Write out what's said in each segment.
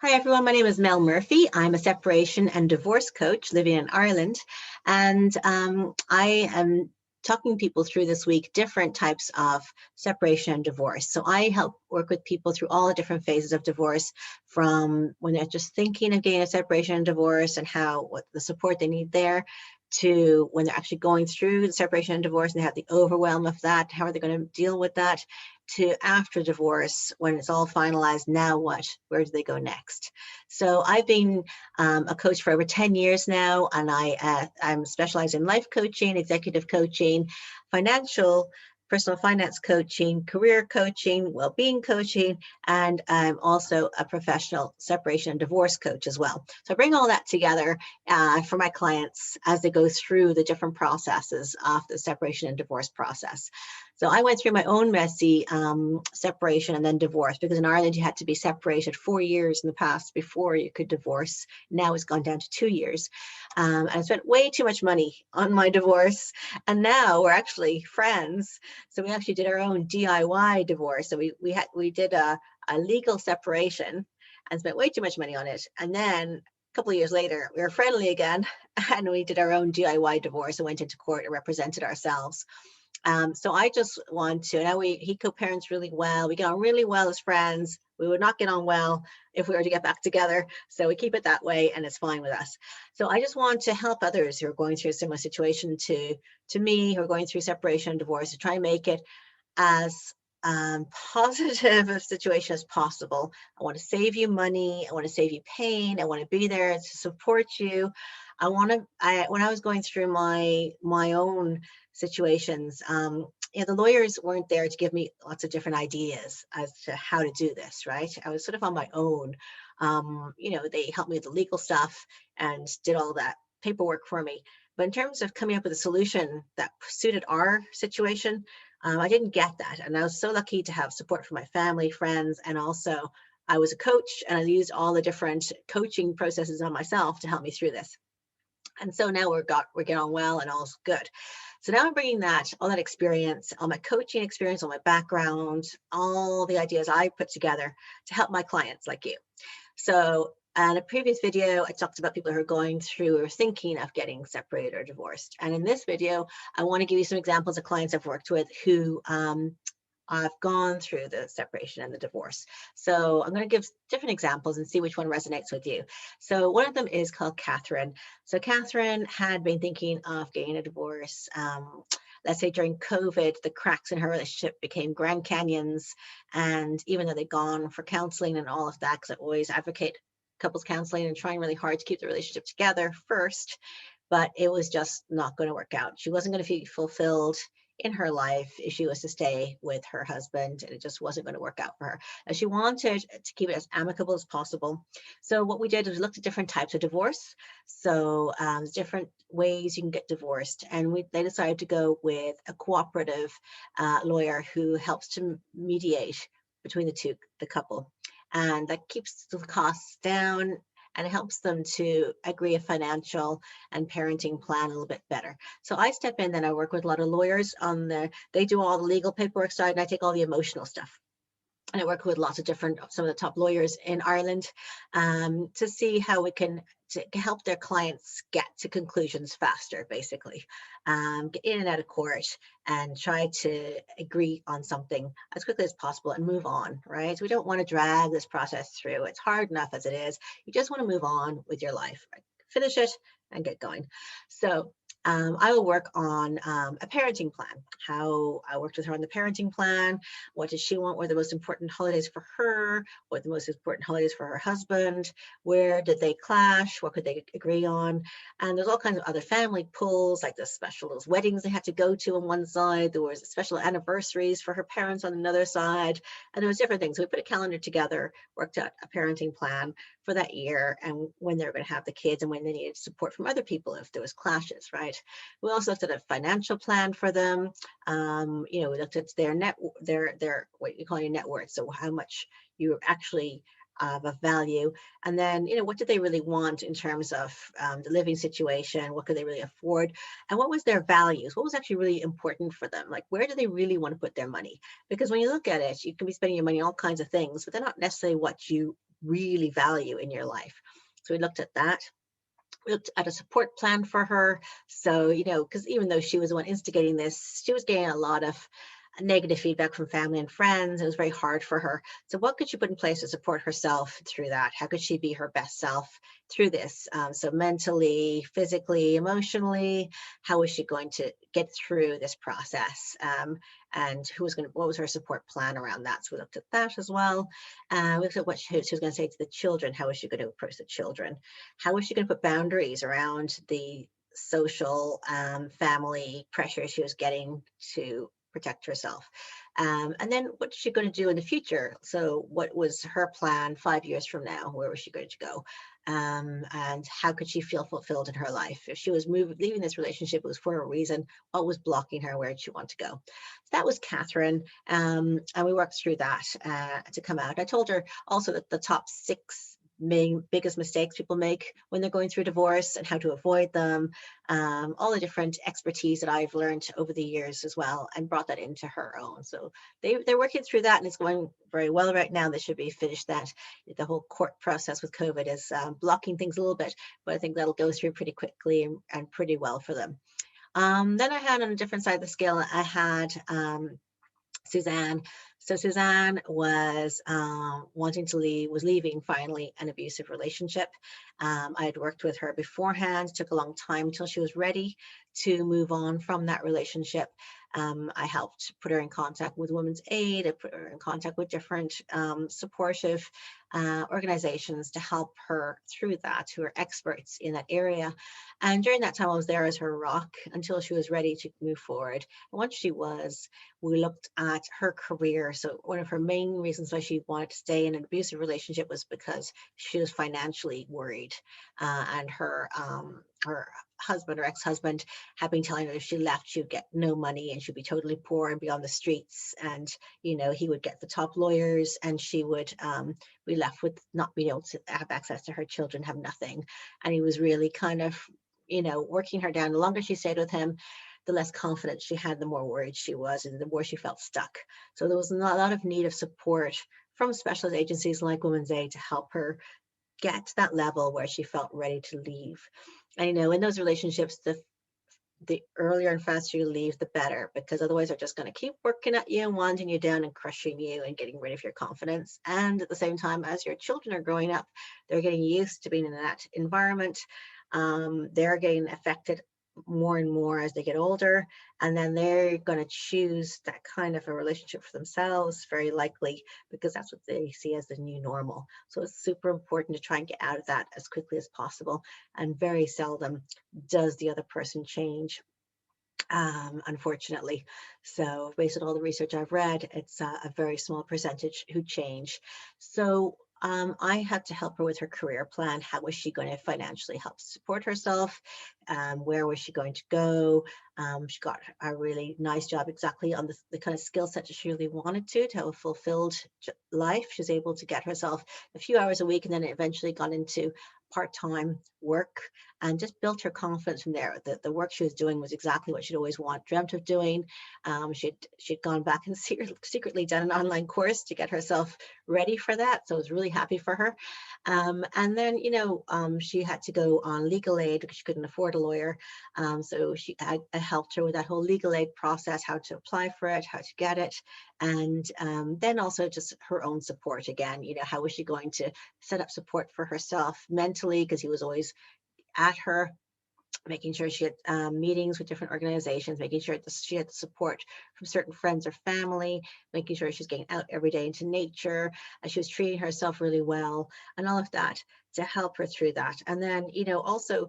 Hi everyone, my name is Mel Murphy. I'm a separation and divorce coach living in Ireland, and I am talking people through this week different types of separation and divorce. So I help work with people through all the different phases of divorce, from when they're just thinking of getting a separation and divorce and what the support they need there, to when they're actually going through the separation and divorce and they have the overwhelm of that. How are they going to deal with that? To after divorce, when it's all finalized, now what? Where do they go next? So I've been a coach for over 10 years now, and I'm specialized in life coaching, executive coaching, financial, personal finance coaching, career coaching, well-being coaching, and I'm also a professional separation and divorce coach as well. So I bring all that together for my clients as they go through the different processes of the separation and divorce process. So I went through my own messy separation and then divorce, because in Ireland you had to be separated 4 years in the past before you could divorce. Now it's gone down to 2 years. And I spent way too much money on my divorce. And now we're actually friends. So we actually did our own DIY divorce. So we did a legal separation and spent way too much money on it. And then a couple of years later, we were friendly again, and we did our own DIY divorce and went into court and represented ourselves. So I just want to, now he co-parents really well. We get on really well as friends. We would not get on well if we were to get back together. So we keep it that way, and it's fine with us. So I just want to help others who are going through a similar situation to me, who are going through separation and divorce, to try and make it as positive a situation as possible. I want to save you money. I want to save you pain. I want to be there to support you. When I was going through my own situations, the lawyers weren't there to give me lots of different ideas as to how to do this, right? I was sort of on my own. They helped me with the legal stuff and did all that paperwork for me. But in terms of coming up with a solution that suited our situation, I didn't get that. And I was so lucky to have support from my family, friends, and also I was a coach, and I used all the different coaching processes on myself to help me through this. And so now we're getting on well and all's good. So now I'm bringing all that experience, all my coaching experience, all my background, all the ideas I put together to help my clients like you. So in a previous video, I talked about people who are going through or thinking of getting separated or divorced. And in this video, I want to give you some examples of clients I've worked with who I've gone through the separation and the divorce. So I'm going to give different examples and see which one resonates with you. So one of them is called Catherine. So Catherine had been thinking of getting a divorce. Let's say during COVID, the cracks in her relationship became Grand Canyons. And even though they'd gone for counseling and all of that, because I always advocate couples counseling and trying really hard to keep the relationship together first, but it was just not going to work out. She wasn't going to be fulfilled in her life if she was to stay with her husband, and it just wasn't going to work out for her. And she wanted to keep it as amicable as possible. So what we did was looked at different types of divorce. So different ways you can get divorced, and they decided to go with a cooperative lawyer who helps to mediate between the couple, and that keeps the costs down and it helps them to agree a financial and parenting plan a little bit better. So I step in, then I work with a lot of lawyers they do all the legal paperwork side, and I take all the emotional stuff. And I work with some of the top lawyers in Ireland to see how we can to help their clients get to conclusions faster, basically. Get in and out of court and try to agree on something as quickly as possible and move on, right? We don't want to drag this process through. It's hard enough as it is. You just want to move on with your life, right? Finish it and get going. So I will work on a parenting plan. How I worked with her on the parenting plan. What does she want? What are the most important holidays for her? What are the most important holidays for her husband? Where did they clash? What could they agree on? And there's all kinds of other family pulls, like those weddings they had to go to on one side. There was special anniversaries for her parents on another side. And there was different things. So we put a calendar together, worked out a parenting plan for that year, and when they were going to have the kids and when they needed support from other people if there was clashes, right? We also looked at a financial plan for them. We looked at their what you call your net worth, so how much you actually of value, and then what did they really want in terms of the living situation, what could they really afford, and what was their values, what was actually really important for them, like where do they really want to put their money? Because when you look at it, you can be spending your money on all kinds of things, but they're not necessarily what you really value in your life. So we looked at that. We looked at a support plan for her. So, because even though she was the one instigating this, she was getting a lot of negative feedback from family and friends. It was very hard for her. So what could she put in place to support herself through that? How could she be her best self through this? So mentally, physically, emotionally, how was she going to get through this process? And what was her support plan around that? So we looked at that as well. We looked at what she was going to say to the children. How was she going to approach the children? How was she going to put boundaries around the social family pressure she was getting to protect herself? And then what's she going to do in the future? So what was her plan 5 years from now? Where was she going to go? And how could she feel fulfilled in her life? If she was leaving this relationship, it was for a reason. What was blocking her? Where did she want to go? So that was Catherine. And we worked through that to come out. I told her also that the top 6 biggest mistakes people make when they're going through divorce and how to avoid them, all the different expertise that I've learned over the years as well, and brought that into her own. So they're working through that, and it's going very well right now. They should be finished that. The whole court process with COVID is blocking things a little bit, but I think that'll go through pretty quickly and pretty well for them. Then I had, on a different side of the scale, I had Suzanne. So Suzanne was was leaving finally an abusive relationship. I had worked with her beforehand. It took a long time until she was ready to move on from that relationship. I helped put her in contact with Women's Aid. I put her in contact with different supportive organizations to help her through that, who are experts in that area. And during that time, I was there as her rock until she was ready to move forward. And once she was, we looked at her career. So one of her main reasons why she wanted to stay in an abusive relationship was because she was financially worried, and her husband or ex-husband had been telling her if she left, she'd get no money and she'd be totally poor and be on the streets. And he would get the top lawyers, and she would be left with not being able to have access to her children, have nothing. And he was really kind of working her down. The longer she stayed with him, the less confidence she had, the more worried she was, and the more she felt stuck. So there was a lot of need of support from specialist agencies like Women's Aid to help her get to that level where she felt ready to leave. And in those relationships, the earlier and faster you leave, the better, because otherwise they're just going to keep working at you and winding you down and crushing you and getting rid of your confidence. And at the same time, as your children are growing up, they're getting used to being in that environment. They're getting affected more and more as they get older, and then they're going to choose that kind of a relationship for themselves, very likely, because that's what they see as the new normal. So it's super important to try and get out of that as quickly as possible, and very seldom does the other person change, unfortunately. So based on all the research I've read, it's a very small percentage who change. So I had to help her with her career plan. How was she going to financially help support herself? Where was she going to go? She got a really nice job exactly on the kind of skill set that she really wanted to have a fulfilled life. She was able to get herself a few hours a week, and then it eventually got into part-time work, and just built her confidence from there. The work she was doing was exactly what she'd always dreamt of doing. She'd gone back and secretly done an online course to get herself ready for that. So I was really happy for her. And then, she had to go on legal aid because she couldn't afford a lawyer. So I helped her with that whole legal aid process, how to apply for it, how to get it. And then also just her own support again, how was she going to set up support for herself mentally, because he was always at her, making sure she had meetings with different organizations, making sure that she had support from certain friends or family, making sure she's getting out every day into nature, and she was treating herself really well, and all of that to help her through that. And then, also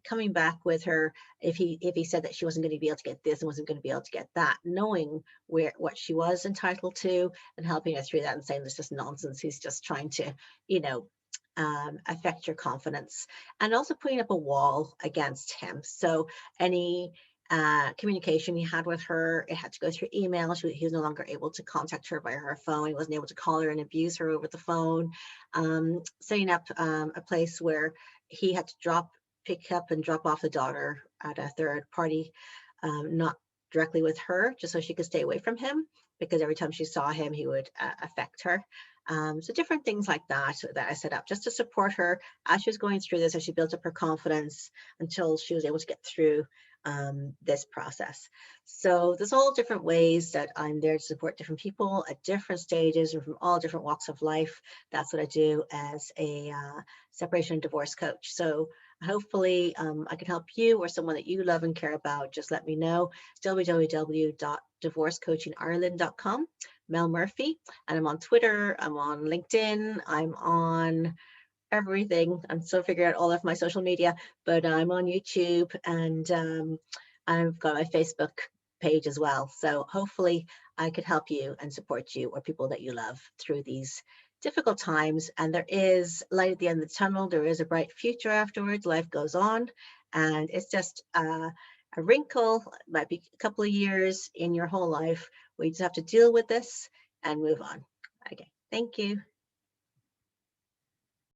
coming back with her, if he said that she wasn't going to be able to get this and wasn't going to be able to get that, knowing what she was entitled to and helping her through that, and saying this is nonsense, he's just trying to, affect your confidence, and also putting up a wall against him. So any communication he had with her, it had to go through email. He was no longer able to contact her via her phone. He wasn't able to call her and abuse her over the phone. Setting up a place where he had to pick up and drop off the daughter at a third party, not directly with her, just so she could stay away from him, because every time she saw him, he would affect her. So different things like that that I set up just to support her as she was going through this, as she built up her confidence until she was able to get through this process. So there's all different ways that I'm there to support different people at different stages or from all different walks of life. That's what I do as a separation and divorce coach. So hopefully I can help you or someone that you love and care about. Just let me know. www.divorcecoachingireland.com. Mel Murphy, and I'm on Twitter, I'm on LinkedIn, I'm on everything. I'm still figuring out all of my social media, but I'm on YouTube, and I've got my Facebook page as well. So hopefully I could help you and support you or people that you love through these difficult times. And there is light at the end of the tunnel. There is a bright future afterwards. Life goes on, and it's just a wrinkle, might be a couple of years in your whole life where you just have to deal with this and move on. Okay, thank you.